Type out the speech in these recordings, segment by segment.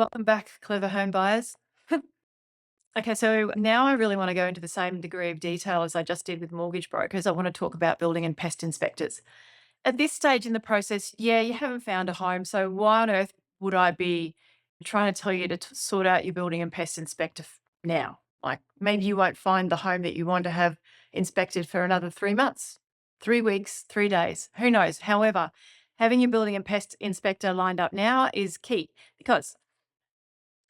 Welcome back, clever home buyers. Okay, so now I really want to go into the same degree of detail as I just did with mortgage brokers. I want to talk about building and pest inspectors. At this stage in the process, yeah, you haven't found a home. So why on earth would I be trying to tell you to sort out your building and pest inspector now? Like maybe you won't find the home that you want to have inspected for another 3 months, 3 weeks, 3 days, who knows? However, having your building and pest inspector lined up now is key because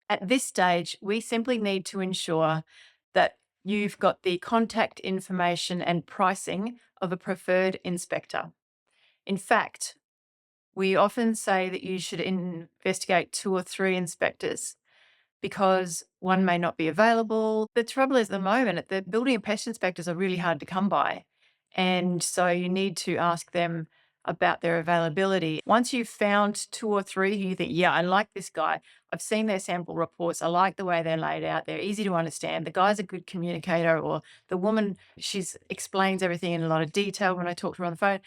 at this stage, we simply need to ensure that you've got the contact information and pricing of a preferred inspector. In fact, we often say that you should investigate 2 or 3 inspectors because one may not be available. The trouble is, at the moment, the building and pest inspectors are really hard to come by. And so you need to ask them about their availability. Once you've found 2 or 3 who you think, yeah, I like this guy. I've seen their sample reports. I like the way they're laid out. They're easy to understand. The guy's a good communicator, or the woman, she's explains everything in a lot of detail when I talk to her on the phone.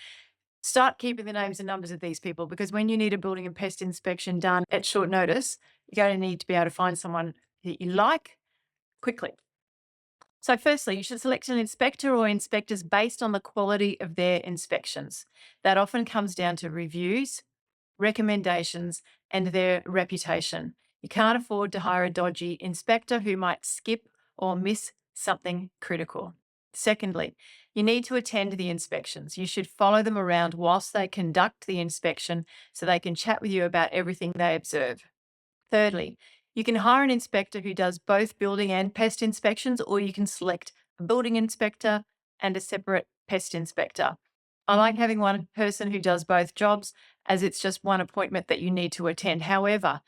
Start keeping the names and numbers of these people because when you need a building and pest inspection done at short notice, you're going to need to be able to find someone that you like quickly. So, firstly, you should select an inspector or inspectors based on the quality of their inspections. That often comes down to reviews, recommendations, and their reputation. You can't afford to hire a dodgy inspector who might skip or miss something critical. Secondly, you need to attend the inspections. You should follow them around whilst they conduct the inspection so they can chat with you about everything they observe. Thirdly, you can hire an inspector who does both building and pest inspections, or you can select a building inspector and a separate pest inspector. I like having one person who does both jobs as it's just one appointment that you need to attend. However,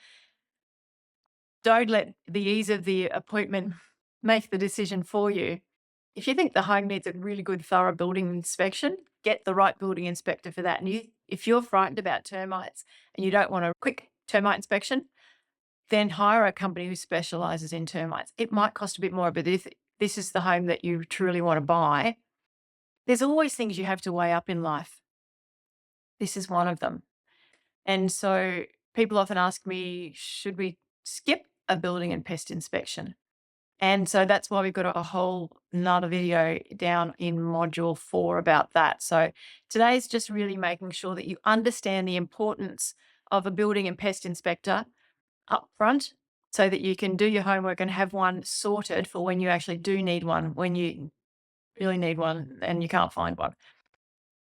don't let the ease of the appointment make the decision for you. If you think the home needs a really good, thorough building inspection, get the right building inspector for that. And if you're frightened about termites and you don't want a quick termite inspection, then hire a company who specializes in termites. It might cost a bit more, but if this is the home that you truly want to buy, there's always things you have to weigh up in life. This is one of them. And so people often ask me, should we skip a building and pest inspection? And so that's why we've got a whole another video down in module 4 about that. So today's just really making sure that you understand the importance of a building and pest inspector up front so that you can do your homework and have one sorted for when you actually do need one, when you really need one and you can't find one.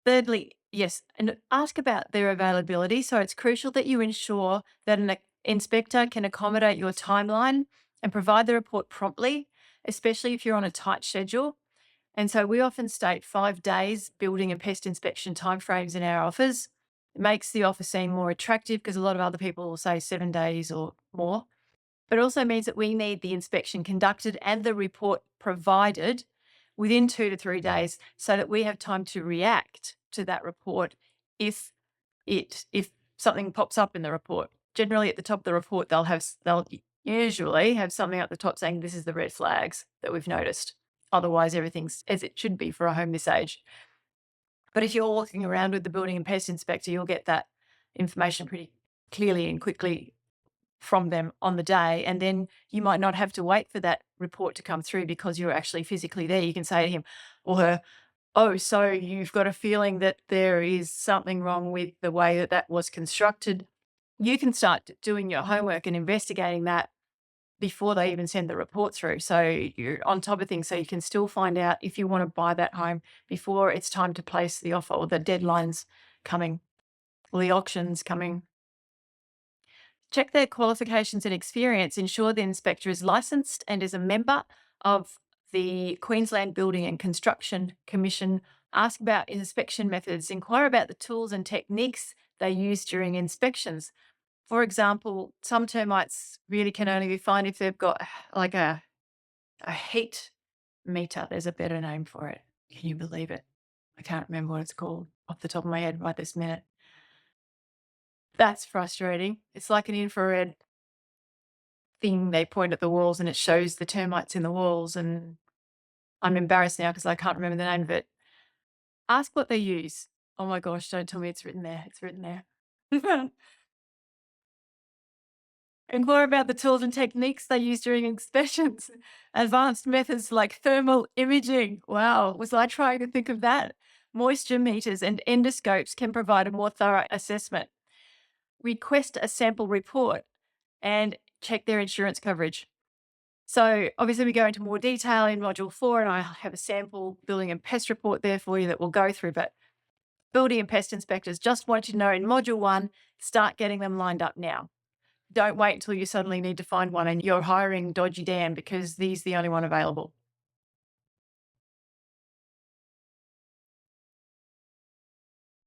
Thirdly, yes, and ask about their availability. So it's crucial that you ensure that an inspector can accommodate your timeline and provide the report promptly, especially if you're on a tight schedule. And so we often state 5 days building and pest inspection timeframes in our offers. It makes the offer seem more attractive because a lot of other people will say 7 days or more. But it also means that we need the inspection conducted and the report provided within 2 to 3 days so that we have time to react to that report if something pops up in the report. Generally at the top of the report, they'll usually have something at the top saying this is the red flags that we've noticed. Otherwise, everything's as it should be for a home this age. But if you're walking around with the building and pest inspector, you'll get that information pretty clearly and quickly from them on the day. And then you might not have to wait for that report to come through because you're actually physically there. You can say to him or her, oh, so you've got a feeling that there is something wrong with the way that that was constructed. You can start doing your homework and investigating that before they even send the report through. So you're on top of things so you can still find out if you want to buy that home before it's time to place the offer or the deadline's coming or the auction's coming. Check their qualifications and experience. Ensure the inspector is licensed and is a member of the Queensland Building and Construction Commission. Ask about inspection methods. Inquire about the tools and techniques they use during inspections. For example, some termites really can only be found if they've got like a heat meter. There's a better name for it. Can you believe it? I can't remember what it's called off the top of my head right this minute. That's frustrating. It's like an infrared thing they point at the walls and it shows the termites in the walls. And I'm embarrassed now because I can't remember the name of it. Ask what they use. Oh my gosh, don't tell me it's written there. It's written there. And more about the tools and techniques they use during inspections. Advanced methods like thermal imaging. Wow, was I trying to think of that? Moisture meters and endoscopes can provide a more thorough assessment. Request a sample report and check their insurance coverage. So obviously we go into more detail in module 4, and I have a sample building and pest report there for you that we'll go through. But building and pest inspectors, just want you to know in module 1, start getting them lined up now. Don't wait until you suddenly need to find one and you're hiring dodgy Dan because he's the only one available.